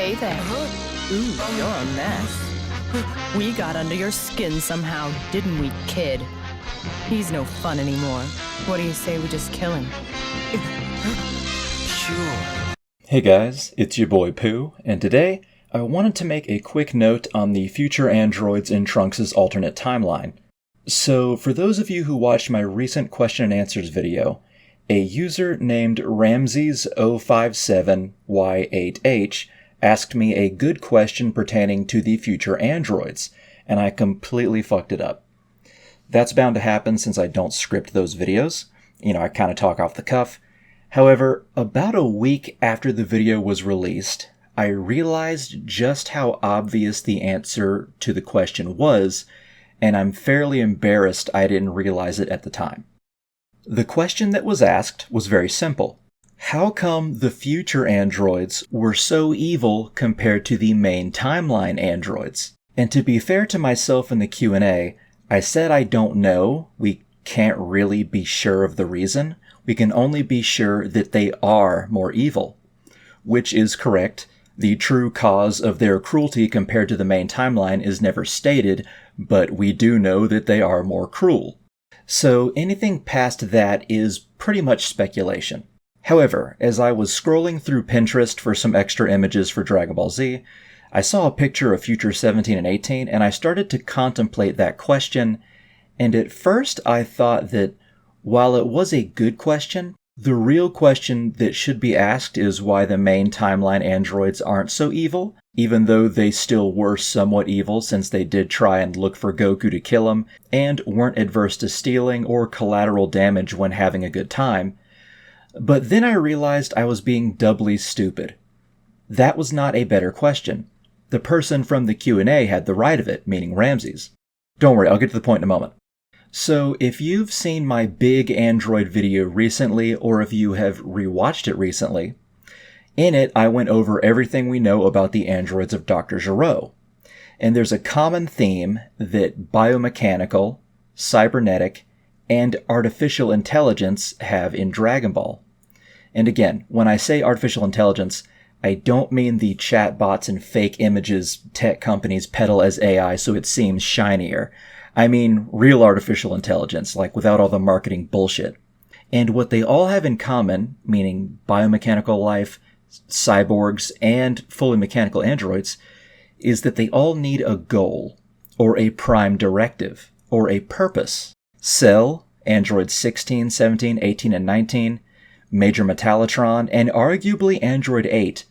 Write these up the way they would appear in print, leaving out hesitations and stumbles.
Hey there. Ooh, you're a mess. We got under your skin somehow, didn't we, kid? He's no fun anymore. What do you say we just kill him? Sure. Hey guys, it's your boy Pooh, and today I wanted to make a quick note on the future androids in Trunks' alternate timeline. So, for those of you who watched my recent question and answers video, a user named Ramses057Y8H asked me a good question pertaining to the future androids, and I completely fucked it up. That's bound to happen since I don't script those videos. I kind of talk off the cuff. However, about a week after the video was released, I realized just how obvious the answer to the question was, and I'm fairly embarrassed I didn't realize it at the time. The question that was asked was very simple. How come the future androids were so evil compared to the main timeline androids? And to be fair to myself in the Q&A, I said I don't know. We can't really be sure of the reason. We can only be sure that they are more evil. Which is correct. The true cause of their cruelty compared to the main timeline is never stated, but we do know that they are more cruel. So anything past that is pretty much speculation. However, as I was scrolling through Pinterest for some extra images for Dragon Ball Z, I saw a picture of Future 17 and 18, and I started to contemplate that question, and at first I thought that while it was a good question, the real question that should be asked is why the main timeline androids aren't so evil, even though they still were somewhat evil since they did try and look for Goku to kill him, and weren't adverse to stealing or collateral damage when having a good time. But then I realized I was being doubly stupid. That was not a better question. The person from the Q&A had the right of it, meaning Ramses. Don't worry, I'll get to the point in a moment. So if you've seen my big Android video recently, or if you have rewatched it recently, in it I went over everything we know about the androids of Dr. Gero. And there's a common theme that biomechanical, cybernetic, and artificial intelligence have in Dragon Ball. And again, when I say artificial intelligence, I don't mean the chatbots and fake images tech companies peddle as AI so it seems shinier. I mean real artificial intelligence, like without all the marketing bullshit. And what they all have in common, meaning biomechanical life, cyborgs, and fully mechanical androids, is that they all need a goal, or a prime directive, or a purpose. Cell, Androids 16, 17, 18, and 19, Major Metallotron, and arguably Android 8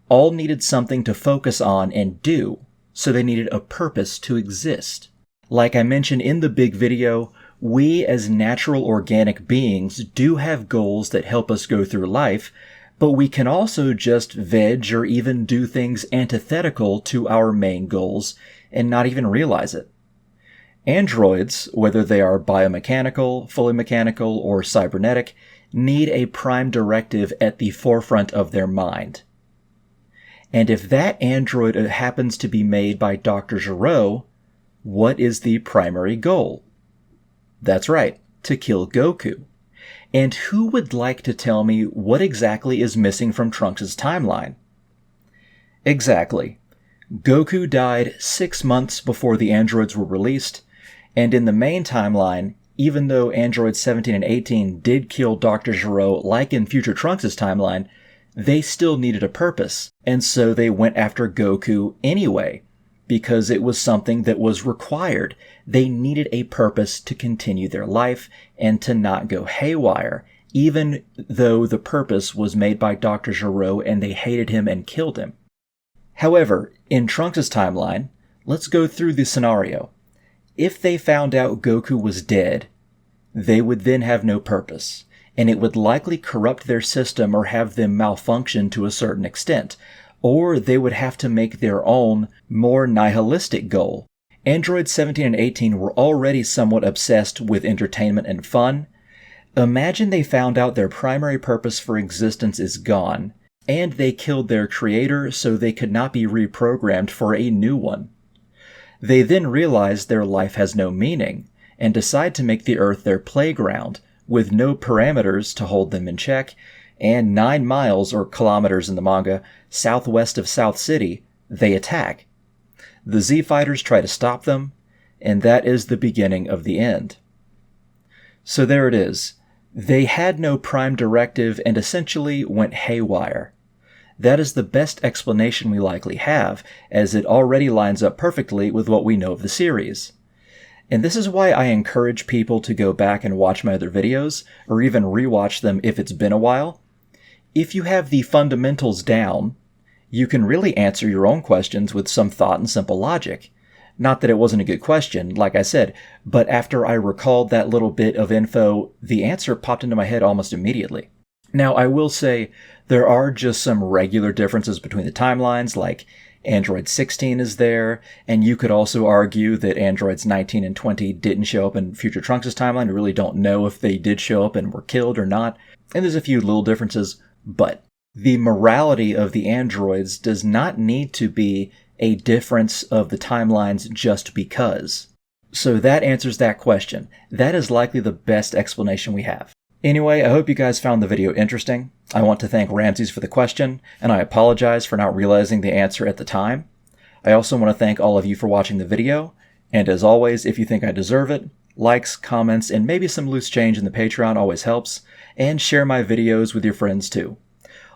all needed something to focus on and do, so they needed a purpose to exist. Like I mentioned in the big video, we as natural organic beings do have goals that help us go through life, but we can also just veg or even do things antithetical to our main goals and not even realize it. Androids, whether they are biomechanical, fully mechanical, or cybernetic, need a prime directive at the forefront of their mind. And if that android happens to be made by Dr. Gero, what is the primary goal? That's right, to kill Goku. And who would like to tell me what exactly is missing from Trunks' timeline? Exactly. Goku died 6 months before the androids were released, and in the main timeline, even though androids 17 and 18 did kill Dr. Gero like in future Trunks' timeline, they still needed a purpose, and so they went after Goku anyway, because it was something that was required. They needed a purpose to continue their life and to not go haywire, even though the purpose was made by Dr. Gero and they hated him and killed him. However, in Trunks' timeline, let's go through the scenario. If they found out Goku was dead, they would then have no purpose, and it would likely corrupt their system or have them malfunction to a certain extent, or they would have to make their own, more nihilistic goal. Androids 17 and 18 were already somewhat obsessed with entertainment and fun. Imagine they found out their primary purpose for existence is gone, and they killed their creator so they could not be reprogrammed for a new one. They then realize their life has no meaning, and decide to make the Earth their playground, with no parameters to hold them in check, and 9 miles, or kilometers in the manga, southwest of South City, they attack. The Z fighters try to stop them, and that is the beginning of the end. So there it is. They had no prime directive and essentially went haywire. That is the best explanation we likely have, as it already lines up perfectly with what we know of the series. And this is why I encourage people to go back and watch my other videos, or even rewatch them if it's been a while. If you have the fundamentals down, you can really answer your own questions with some thought and simple logic. Not that it wasn't a good question, like I said, but after I recalled that little bit of info, the answer popped into my head almost immediately. Now, I will say there are just some regular differences between the timelines, like Android 16 is there, and you could also argue that Androids 19 and 20 didn't show up in Future Trunks' timeline. We really don't know if they did show up and were killed or not, and there's a few little differences, but the morality of the androids does not need to be a difference of the timelines just because. So that answers that question. That is likely the best explanation we have. Anyway, I hope you guys found the video interesting. I want to thank Ramses for the question, and I apologize for not realizing the answer at the time. I also want to thank all of you for watching the video, and as always, if you think I deserve it, likes, comments, and maybe some loose change in the Patreon always helps, and share my videos with your friends too.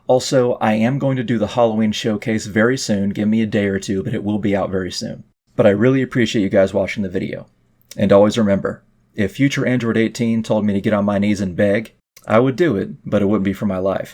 Also, I am going to do the Halloween showcase very soon. Give me a day or two, but it will be out very soon. But I really appreciate you guys watching the video. And always remember, if future Android 18 told me to get on my knees and beg, I would do it, but it wouldn't be for my life.